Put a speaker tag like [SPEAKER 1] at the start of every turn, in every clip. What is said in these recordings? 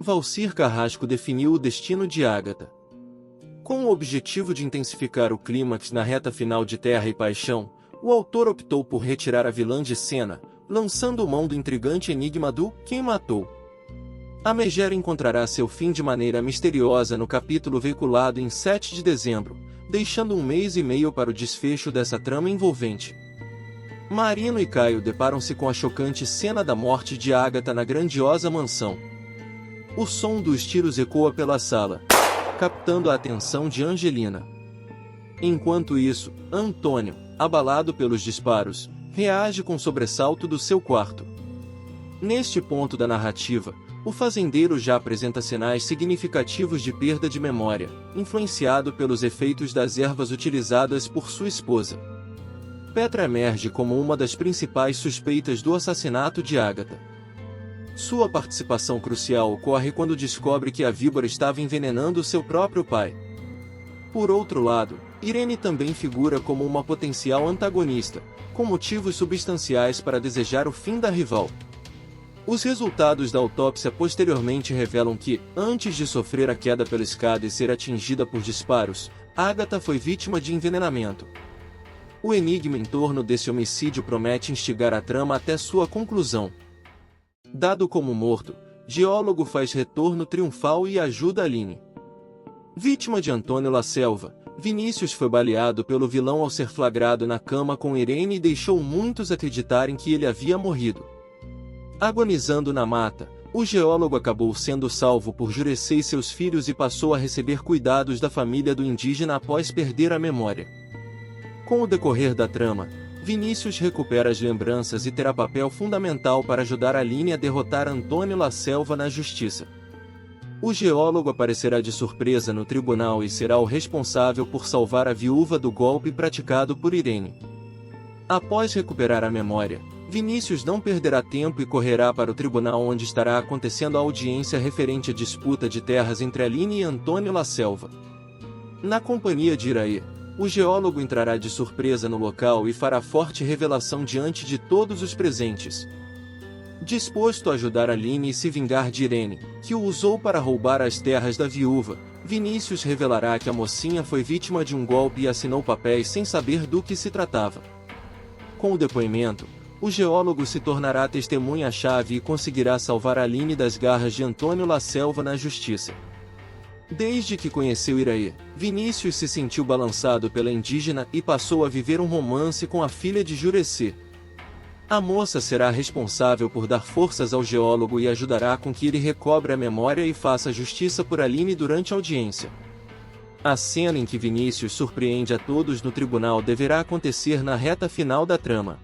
[SPEAKER 1] Valcir Carrasco definiu o destino de Ágata. Com o objetivo de intensificar o clímax na reta final de Terra e Paixão, o autor optou por retirar a vilã de cena, lançando mão do intrigante enigma do Quem Matou. A megera encontrará seu fim de maneira misteriosa no capítulo veiculado em 7 de dezembro, deixando 1 mês e meio para o desfecho dessa trama envolvente. Marino e Caio deparam-se com a chocante cena da morte de Ágata na grandiosa mansão. O som dos tiros ecoa pela sala, captando a atenção de Angelina. Enquanto isso, Antônio, abalado pelos disparos, reage com sobressalto do seu quarto. Neste ponto da narrativa, o fazendeiro já apresenta sinais significativos de perda de memória, influenciado pelos efeitos das ervas utilizadas por sua esposa. Petra emerge como uma das principais suspeitas do assassinato de Ágata. Sua participação crucial ocorre quando descobre que a víbora estava envenenando seu próprio pai. Por outro lado, Irene também figura como uma potencial antagonista, com motivos substanciais para desejar o fim da rival. Os resultados da autópsia posteriormente revelam que, antes de sofrer a queda pela escada e ser atingida por disparos, Ágata foi vítima de envenenamento. O enigma em torno desse homicídio promete instigar a trama até sua conclusão. Dado como morto, Geólogo faz retorno triunfal e ajuda Aline. Vítima de Antônio La Selva, Vinícius foi baleado pelo vilão ao ser flagrado na cama com Irene e deixou muitos acreditarem que ele havia morrido. Agonizando na mata, o geólogo acabou sendo salvo por Jurecê e seus filhos e passou a receber cuidados da família do indígena após perder a memória. Com o decorrer da trama, Vinícius recupera as lembranças e terá papel fundamental para ajudar Aline a derrotar Antônio La Selva na justiça. O geólogo aparecerá de surpresa no tribunal e será o responsável por salvar a viúva do golpe praticado por Irene. Após recuperar a memória, Vinícius não perderá tempo e correrá para o tribunal onde estará acontecendo a audiência referente à disputa de terras entre Aline e Antônio La Selva. Na companhia de Iraê, o geólogo entrará de surpresa no local e fará forte revelação diante de todos os presentes. Disposto a ajudar Aline e se vingar de Irene, que o usou para roubar as terras da viúva, Vinícius revelará que a mocinha foi vítima de um golpe e assinou papéis sem saber do que se tratava. Com o depoimento, o geólogo se tornará testemunha-chave e conseguirá salvar Aline das garras de Antônio La Selva na justiça. Desde que conheceu Iraê, Vinícius se sentiu balançado pela indígena e passou a viver um romance com a filha de Jurecê. A moça será responsável por dar forças ao geólogo e ajudará com que ele recobre a memória e faça justiça por Aline durante a audiência. A cena em que Vinícius surpreende a todos no tribunal deverá acontecer na reta final da trama.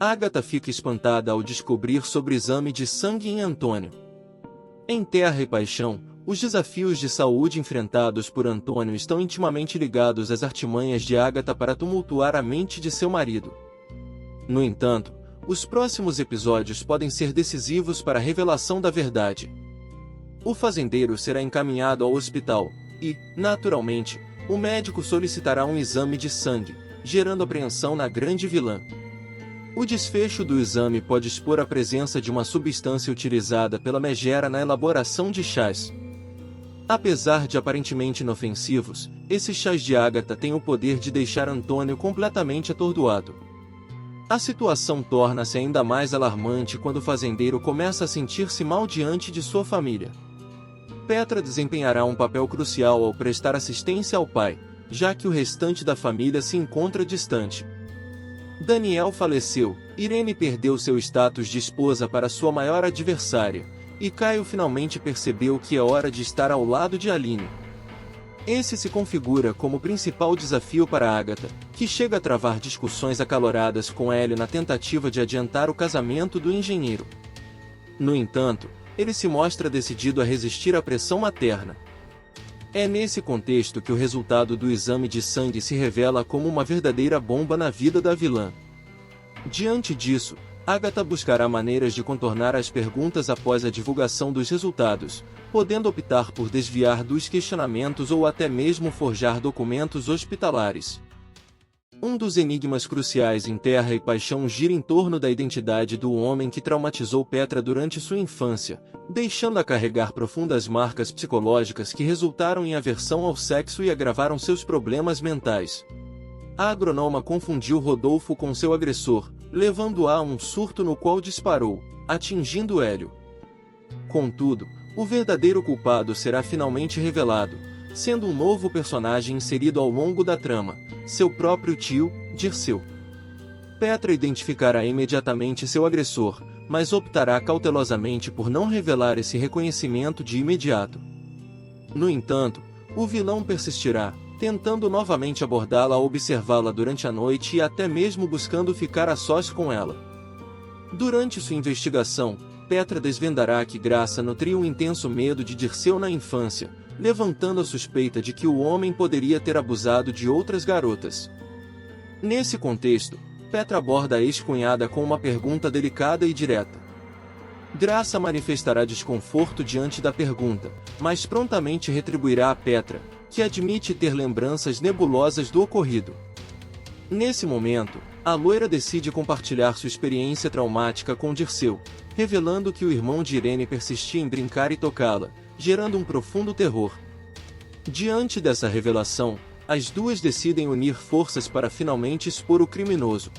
[SPEAKER 1] Ágata fica espantada ao descobrir sobre o exame de sangue em Antônio. Em Terra e Paixão, os desafios de saúde enfrentados por Antônio estão intimamente ligados às artimanhas de Ágata para tumultuar a mente de seu marido. No entanto, os próximos episódios podem ser decisivos para a revelação da verdade. O fazendeiro será encaminhado ao hospital e, naturalmente, o médico solicitará um exame de sangue, gerando apreensão na grande vilã. O desfecho do exame pode expor a presença de uma substância utilizada pela megera na elaboração de chás. Apesar de aparentemente inofensivos, esses chás de Ágata têm o poder de deixar Antônio completamente atordoado. A situação torna-se ainda mais alarmante quando o fazendeiro começa a sentir-se mal diante de sua família. Petra desempenhará um papel crucial ao prestar assistência ao pai, já que o restante da família se encontra distante. Daniel faleceu, Irene perdeu seu status de esposa para sua maior adversária, e Caio finalmente percebeu que é hora de estar ao lado de Aline. Esse se configura como o principal desafio para Ágata, que chega a travar discussões acaloradas com Hélio na tentativa de adiantar o casamento do engenheiro. No entanto, ele se mostra decidido a resistir à pressão materna. É nesse contexto que o resultado do exame de sangue se revela como uma verdadeira bomba na vida da vilã. Diante disso, Ágata buscará maneiras de contornar as perguntas após a divulgação dos resultados, podendo optar por desviar dos questionamentos ou até mesmo forjar documentos hospitalares. Um dos enigmas cruciais em Terra e Paixão gira em torno da identidade do homem que traumatizou Petra durante sua infância, deixando-a carregar profundas marcas psicológicas que resultaram em aversão ao sexo e agravaram seus problemas mentais. A agronoma confundiu Rodolfo com seu agressor, levando-o a um surto no qual disparou, atingindo Hélio. Contudo, o verdadeiro culpado será finalmente revelado, sendo um novo personagem inserido ao longo da trama, seu próprio tio, Dirceu. Petra identificará imediatamente seu agressor, mas optará cautelosamente por não revelar esse reconhecimento de imediato. No entanto, o vilão persistirá, tentando novamente abordá-la ao observá-la durante a noite e até mesmo buscando ficar a sós com ela. Durante sua investigação, Petra desvendará que Graça nutria um intenso medo de Dirceu na infância, levantando a suspeita de que o homem poderia ter abusado de outras garotas. Nesse contexto, Petra aborda a ex-cunhada com uma pergunta delicada e direta. Graça manifestará desconforto diante da pergunta, mas prontamente retribuirá a Petra, que admite ter lembranças nebulosas do ocorrido. Nesse momento, a loira decide compartilhar sua experiência traumática com Dirceu, revelando que o irmão de Irene persistia em brincar e tocá-la, gerando um profundo terror. Diante dessa revelação, as duas decidem unir forças para finalmente expor o criminoso.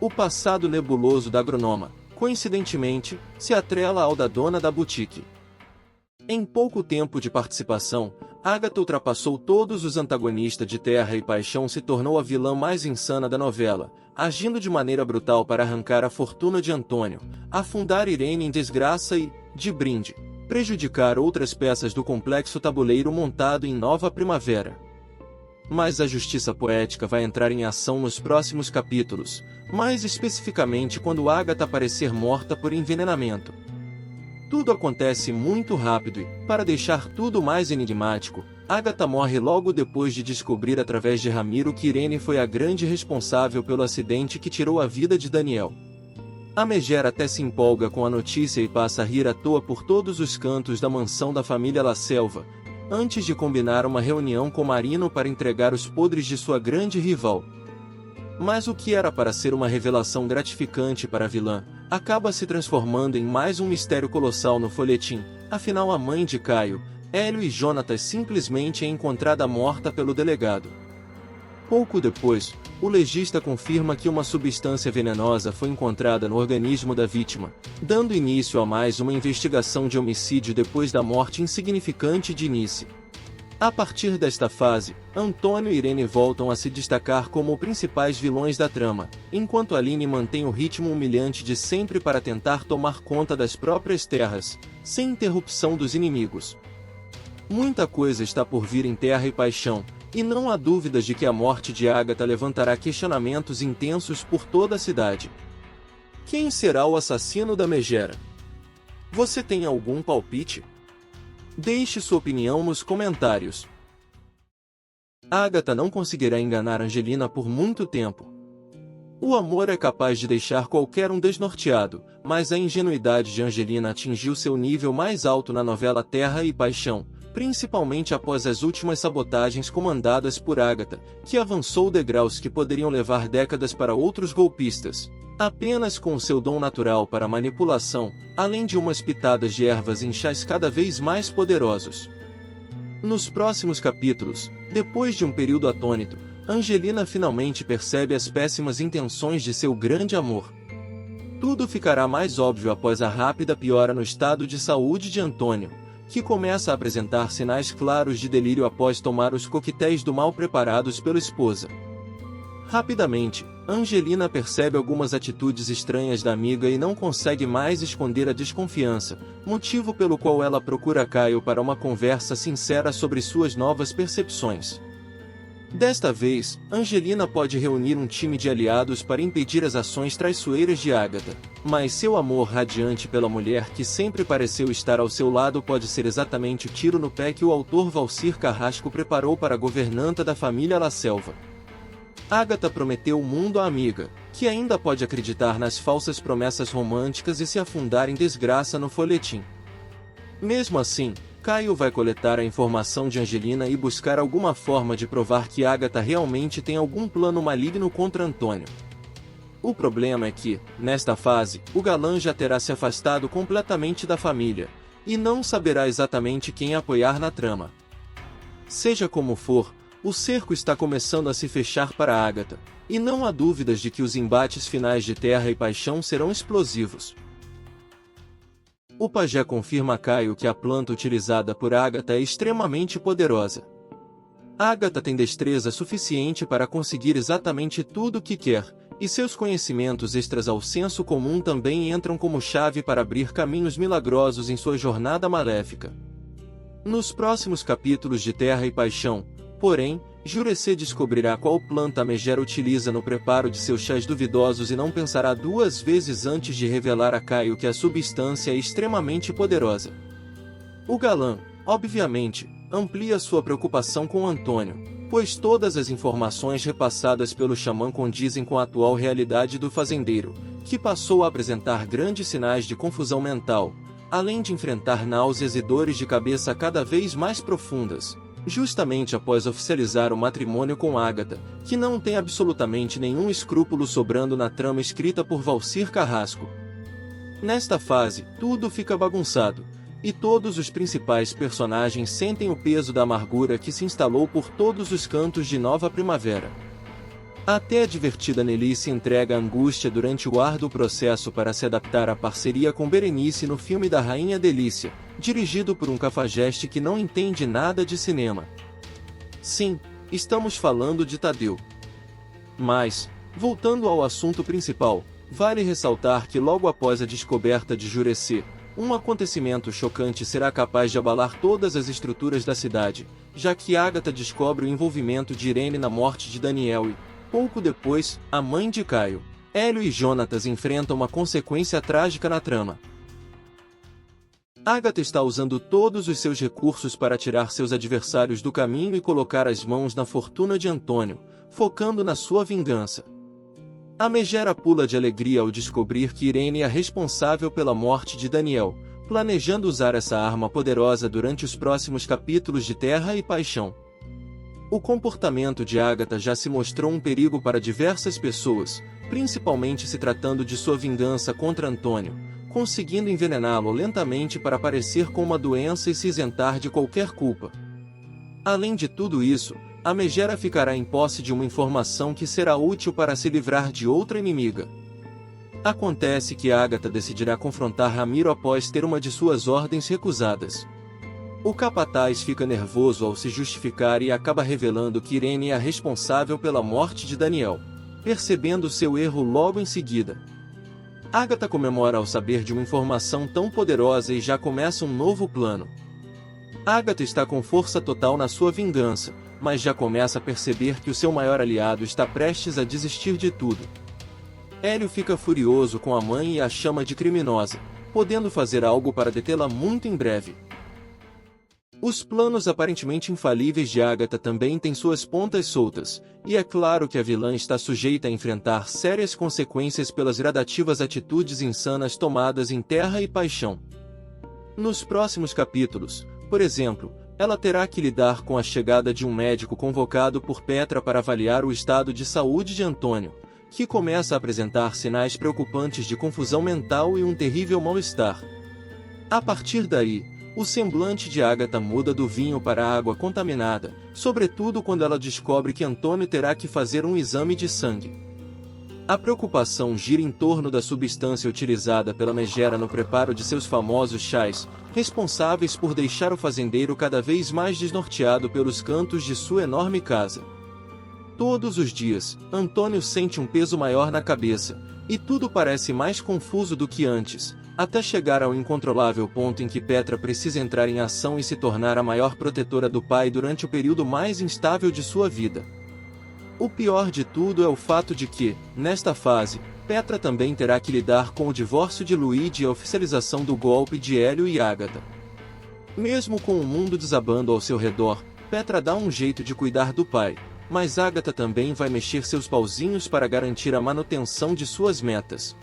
[SPEAKER 1] O passado nebuloso da agronoma, coincidentemente, se atrela ao da dona da boutique. Em pouco tempo de participação, Agatha ultrapassou todos os antagonistas de Terra e Paixão, se tornou a vilã mais insana da novela, agindo de maneira brutal para arrancar a fortuna de Antônio, afundar Irene em desgraça e, de brinde, prejudicar outras peças do complexo tabuleiro montado em Nova Primavera. Mas a justiça poética vai entrar em ação nos próximos capítulos, mais especificamente quando Agatha aparecer morta por envenenamento. Tudo acontece muito rápido e, para deixar tudo mais enigmático, Agatha morre logo depois de descobrir através de Ramiro que Irene foi a grande responsável pelo acidente que tirou a vida de Daniel. A Megera até se empolga com a notícia e passa a rir à toa por todos os cantos da mansão da família La Selva, antes de combinar uma reunião com Marino para entregar os podres de sua grande rival. Mas o que era para ser uma revelação gratificante para a vilã, acaba se transformando em mais um mistério colossal no folhetim. Afinal, a mãe de Caio, Hélio e Jonatas simplesmente é encontrada morta pelo delegado. Pouco depois, o legista confirma que uma substância venenosa foi encontrada no organismo da vítima, dando início a mais uma investigação de homicídio depois da morte insignificante de Nice. A partir desta fase, Antônio e Irene voltam a se destacar como principais vilões da trama, enquanto Aline mantém o ritmo humilhante de sempre para tentar tomar conta das próprias terras, sem interrupção dos inimigos. Muita coisa está por vir em Terra e Paixão, e não há dúvidas de que a morte de Agatha levantará questionamentos intensos por toda a cidade. Quem será o assassino da Megera? Você tem algum palpite? Deixe sua opinião nos comentários. Agatha não conseguirá enganar Angelina por muito tempo. O amor é capaz de deixar qualquer um desnorteado, mas a ingenuidade de Angelina atingiu seu nível mais alto na novela Terra e Paixão, principalmente após as últimas sabotagens comandadas por Agatha, que avançou degraus que poderiam levar décadas para outros golpistas. Apenas com seu dom natural para manipulação, além de umas pitadas de ervas em chás cada vez mais poderosos. Nos próximos capítulos, depois de um período atônito, Angelina finalmente percebe as péssimas intenções de seu grande amor. Tudo ficará mais óbvio após a rápida piora no estado de saúde de Antônio, que começa a apresentar sinais claros de delírio após tomar os coquetéis do mal preparados pela esposa. Rapidamente, Angelina percebe algumas atitudes estranhas da amiga e não consegue mais esconder a desconfiança, motivo pelo qual ela procura Caio para uma conversa sincera sobre suas novas percepções. Desta vez, Angelina pode reunir um time de aliados para impedir as ações traiçoeiras de Agatha, mas seu amor radiante pela mulher que sempre pareceu estar ao seu lado pode ser exatamente o tiro no pé que o autor Valcir Carrasco preparou para a governanta da família La Selva. Agatha prometeu o mundo à amiga, que ainda pode acreditar nas falsas promessas românticas e se afundar em desgraça no folhetim. Mesmo assim, Caio vai coletar a informação de Angelina e buscar alguma forma de provar que Agatha realmente tem algum plano maligno contra Antônio. O problema é que, nesta fase, o galã já terá se afastado completamente da família, e não saberá exatamente quem apoiar na trama. Seja como for, o cerco está começando a se fechar para Agatha, e não há dúvidas de que os embates finais de Terra e Paixão serão explosivos. O pajé confirma a Caio que a planta utilizada por Agatha é extremamente poderosa. Agatha tem destreza suficiente para conseguir exatamente tudo o que quer, e seus conhecimentos extras ao senso comum também entram como chave para abrir caminhos milagrosos em sua jornada maléfica. Nos próximos capítulos de Terra e Paixão, porém, Jurece descobrirá qual planta a megera utiliza no preparo de seus chás duvidosos e não pensará duas vezes antes de revelar a Caio que a substância é extremamente poderosa. O galã, obviamente, amplia sua preocupação com Antônio, pois todas as informações repassadas pelo xamã condizem com a atual realidade do fazendeiro, que passou a apresentar grandes sinais de confusão mental, além de enfrentar náuseas e dores de cabeça cada vez mais profundas. Justamente após oficializar o matrimônio com Agatha, que não tem absolutamente nenhum escrúpulo sobrando na trama escrita por Valcir Carrasco. Nesta fase, tudo fica bagunçado, e todos os principais personagens sentem o peso da amargura que se instalou por todos os cantos de Nova Primavera. Até a divertida Nelly se entrega à angústia durante o árduo processo para se adaptar à parceria com Berenice no filme da Rainha Delícia, dirigido por um cafajeste que não entende nada de cinema. Sim, estamos falando de Tadeu. Mas, voltando ao assunto principal, vale ressaltar que logo após a descoberta de Jurece, um acontecimento chocante será capaz de abalar todas as estruturas da cidade, já que Agatha descobre o envolvimento de Irene na morte de Daniel e, pouco depois, a mãe de Caio, Hélio e Jonatas enfrentam uma consequência trágica na trama. Agatha está usando todos os seus recursos para tirar seus adversários do caminho e colocar as mãos na fortuna de Antônio, focando na sua vingança. A megera pula de alegria ao descobrir que Irene é a responsável pela morte de Daniel, planejando usar essa arma poderosa durante os próximos capítulos de Terra e Paixão. O comportamento de Agatha já se mostrou um perigo para diversas pessoas, principalmente se tratando de sua vingança contra Antônio, conseguindo envenená-lo lentamente para parecer com uma doença e se isentar de qualquer culpa. Além de tudo isso, a megera ficará em posse de uma informação que será útil para se livrar de outra inimiga. Acontece que Agatha decidirá confrontar Ramiro após ter uma de suas ordens recusadas. O capataz fica nervoso ao se justificar e acaba revelando que Irene é a responsável pela morte de Daniel, percebendo seu erro logo em seguida. Agatha comemora ao saber de uma informação tão poderosa e já começa um novo plano. Agatha está com força total na sua vingança, mas já começa a perceber que o seu maior aliado está prestes a desistir de tudo. Hélio fica furioso com a mãe e a chama de criminosa, podendo fazer algo para detê-la muito em breve. Os planos aparentemente infalíveis de Agatha também têm suas pontas soltas, e é claro que a vilã está sujeita a enfrentar sérias consequências pelas gradativas atitudes insanas tomadas em Terra e Paixão. Nos próximos capítulos, por exemplo, ela terá que lidar com a chegada de um médico convocado por Petra para avaliar o estado de saúde de Antônio, que começa a apresentar sinais preocupantes de confusão mental e um terrível mal-estar. A partir daí, o semblante de Agatha muda do vinho para a água contaminada, sobretudo quando ela descobre que Antônio terá que fazer um exame de sangue. A preocupação gira em torno da substância utilizada pela megera no preparo de seus famosos chás, responsáveis por deixar o fazendeiro cada vez mais desnorteado pelos cantos de sua enorme casa. Todos os dias, Antônio sente um peso maior na cabeça, e tudo parece mais confuso do que antes, até chegar ao incontrolável ponto em que Petra precisa entrar em ação e se tornar a maior protetora do pai durante o período mais instável de sua vida. O pior de tudo é o fato de que, nesta fase, Petra também terá que lidar com o divórcio de Luigi e a oficialização do golpe de Hélio e Agatha. Mesmo com o mundo desabando ao seu redor, Petra dá um jeito de cuidar do pai, mas Agatha também vai mexer seus pauzinhos para garantir a manutenção de suas metas.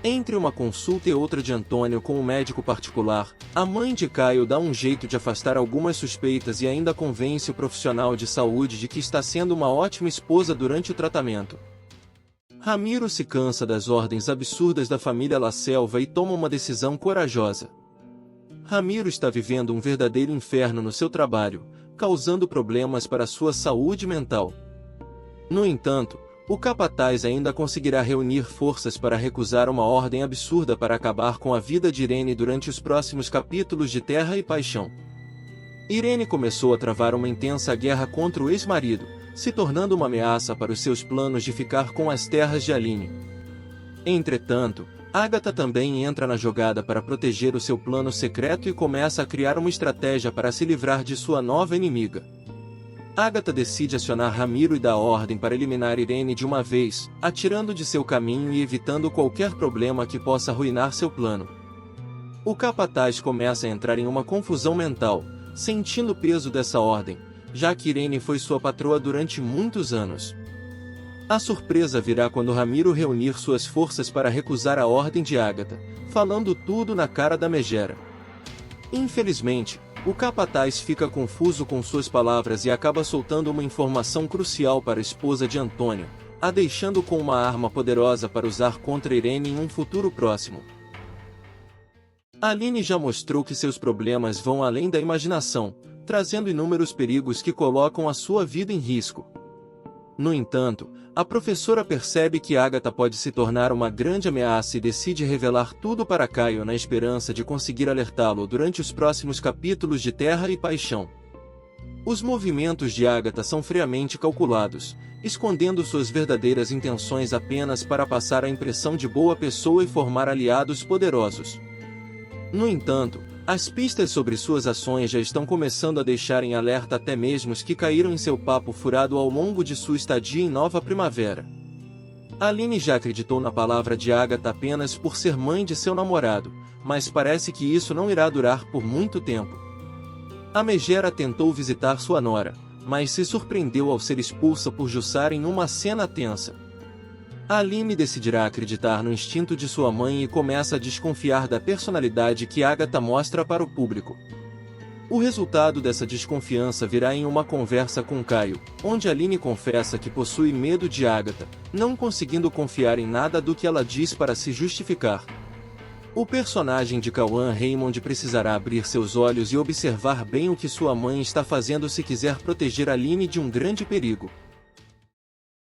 [SPEAKER 1] Entre uma consulta e outra de Antônio com o médico particular, a mãe de Caio dá um jeito de afastar algumas suspeitas e ainda convence o profissional de saúde de que está sendo uma ótima esposa durante o tratamento. Ramiro se cansa das ordens absurdas da família La Selva e toma uma decisão corajosa. Ramiro está vivendo um verdadeiro inferno no seu trabalho, causando problemas para sua saúde mental. No entanto, o capataz ainda conseguirá reunir forças para recusar uma ordem absurda para acabar com a vida de Irene durante os próximos capítulos de Terra e Paixão. Irene começou a travar uma intensa guerra contra o ex-marido, se tornando uma ameaça para os seus planos de ficar com as terras de Aline. Entretanto, Agatha também entra na jogada para proteger o seu plano secreto e começa a criar uma estratégia para se livrar de sua nova inimiga. Agatha decide acionar Ramiro e dá ordem para eliminar Irene de uma vez, atirando de seu caminho e evitando qualquer problema que possa arruinar seu plano. O capataz começa a entrar em uma confusão mental, sentindo o peso dessa ordem, já que Irene foi sua patroa durante muitos anos. A surpresa virá quando Ramiro reunir suas forças para recusar a ordem de Agatha, falando tudo na cara da megera. Infelizmente, o capataz fica confuso com suas palavras e acaba soltando uma informação crucial para a esposa de Antônio, a deixando com uma arma poderosa para usar contra Irene em um futuro próximo. Aline já mostrou que seus problemas vão além da imaginação, trazendo inúmeros perigos que colocam a sua vida em risco. No entanto, a professora percebe que Agatha pode se tornar uma grande ameaça e decide revelar tudo para Caio na esperança de conseguir alertá-lo durante os próximos capítulos de Terra e Paixão. Os movimentos de Agatha são friamente calculados, escondendo suas verdadeiras intenções apenas para passar a impressão de boa pessoa e formar aliados poderosos. No entanto, as pistas sobre suas ações já estão começando a deixar em alerta até mesmo os que caíram em seu papo furado ao longo de sua estadia em Nova Primavera. Aline já acreditou na palavra de Agatha apenas por ser mãe de seu namorado, mas parece que isso não irá durar por muito tempo. A megera tentou visitar sua nora, mas se surpreendeu ao ser expulsa por Jussara em uma cena tensa. Aline decidirá acreditar no instinto de sua mãe e começa a desconfiar da personalidade que Agatha mostra para o público. O resultado dessa desconfiança virá em uma conversa com Caio, onde Aline confessa que possui medo de Agatha, não conseguindo confiar em nada do que ela diz para se justificar. O personagem de Cauã Raymond precisará abrir seus olhos e observar bem o que sua mãe está fazendo se quiser proteger Aline de um grande perigo.